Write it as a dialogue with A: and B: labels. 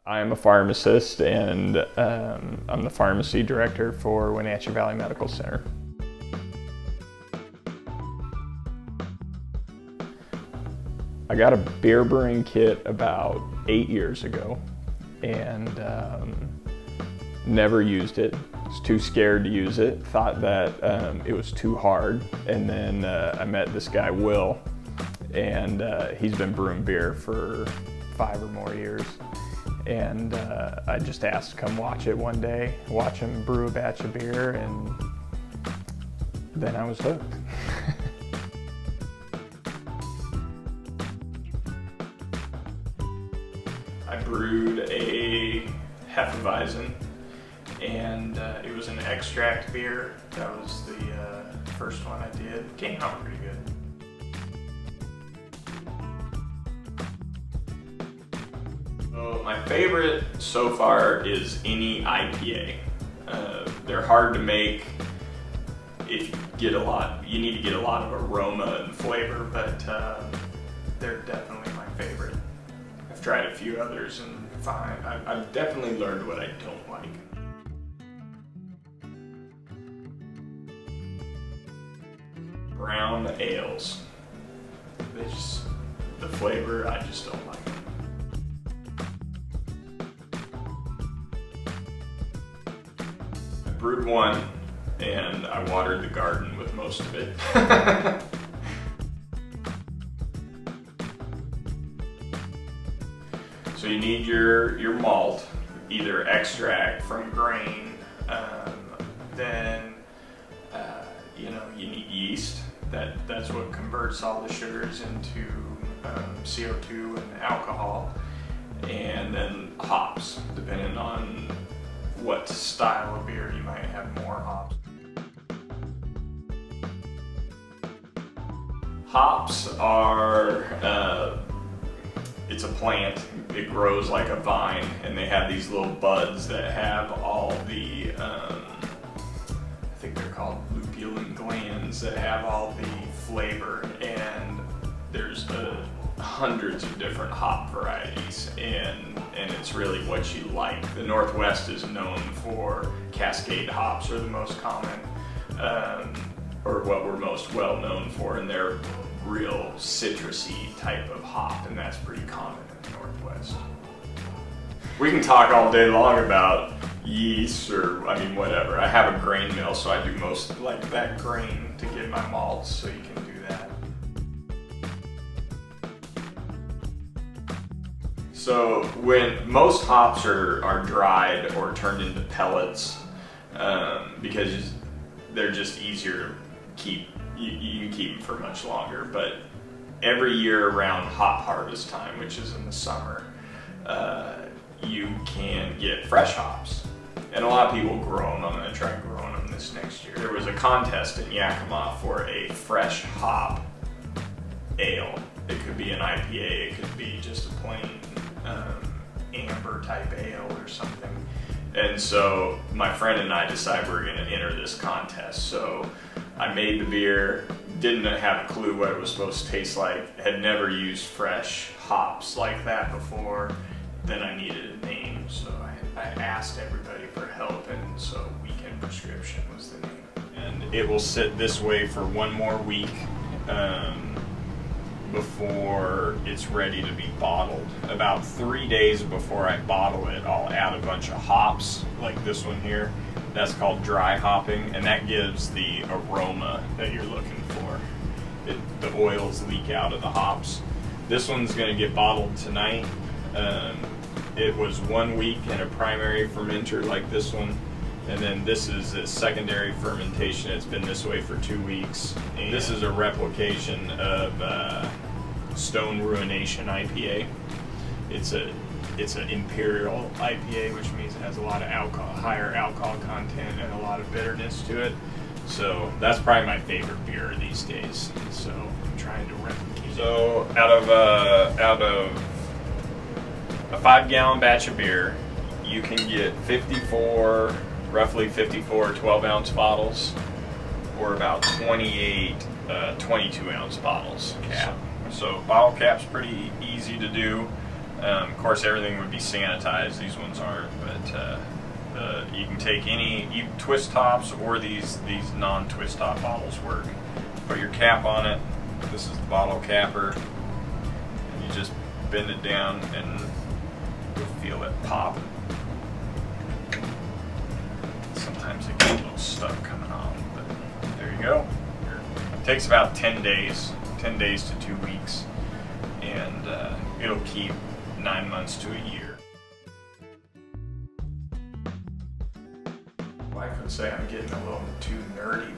A: I am a pharmacist, and I'm the pharmacy director for Wenatchee Valley Medical Center. I got a beer brewing kit about 8 years ago, and never used it. Was too scared to use it, thought that it was too hard, and then I met this guy, Will, and he's been brewing beer for 5 or more years. And I just asked to come watch it one day, watch him brew a batch of beer, and then I was hooked. I brewed a Hefeweizen, and it was an extract beer. That was the first one I did. Came out pretty good. So my favorite so far is any IPA. They're hard to make. If you get a lot, you need to get a lot of aroma and flavor, but they're definitely my favorite. I've tried a few others and I've definitely learned what I don't like. Brown ales. The flavor, I just don't like. I brewed one, and I watered the garden with most of it. So you need your malt, either extract from grain, then you need yeast. That's what converts all the sugars into CO2 and alcohol, and then hops, depending on what style of beer you might have more hops. Hops are, it's a plant. It grows like a vine, and they have these little buds that have all the, I think they're called lupulin glands, that have all the flavor, and there's hundreds of different hop varieties, and it's really what you like. The Northwest is known for Cascade hops, are the most common, or what we're most well known for, and they're real citrusy type of hop, and that's pretty common in the Northwest. We can talk all day long about yeast, or I mean whatever. I have a grain mill, so I do most like that grain to get my malts, so you can do that. So when most hops are dried or turned into pellets, because they're just easier to keep, you can keep them for much longer, but every year around hop harvest time, which is in the summer, you can get fresh hops. And a lot of people grow them. I'm going to try growing them this next year. There was a contest in Yakima for a fresh hop ale. It could be an IPA, it could be just a plain amber type ale or something. And so my friend and I decided we were going to enter this contest. So I made the beer, didn't have a clue what it was supposed to taste like, had never used fresh hops like that before. Then I needed a name, so I asked everybody for help, and so Weekend Prescription was the name. And it will sit this way for one more week before it's ready to be bottled. About 3 days before I bottle it, I'll add a bunch of hops, like this one here. That's called dry hopping, and that gives the aroma that you're looking for. The oils leak out of the hops. This one's going to get bottled tonight. It was 1 week in a primary fermenter like this one, and then this is a secondary fermentation. It's been this way for 2 weeks. And this is a replication of Stone Ruination IPA. It's an imperial IPA, which means it has a lot of alcohol, higher alcohol content, and a lot of bitterness to it. So that's probably my favorite beer these days. So I'm trying to replicate it. So out of a 5-gallon batch of beer, you can get roughly 54 12-ounce bottles, or about 28 22-ounce bottles cap. So bottle cap's pretty easy to do. Of course, everything would be sanitized. These ones aren't, but you can take any twist tops or these non-twist top bottles work. Put your cap on it. This is the bottle capper, and you just bend it down, and you'll feel it pop. Sometimes it gets a little stuff coming off, but there you go. It takes about 10 days to 2 weeks, and it'll keep 9 months to a year. My wife would say I'm getting a little too nerdy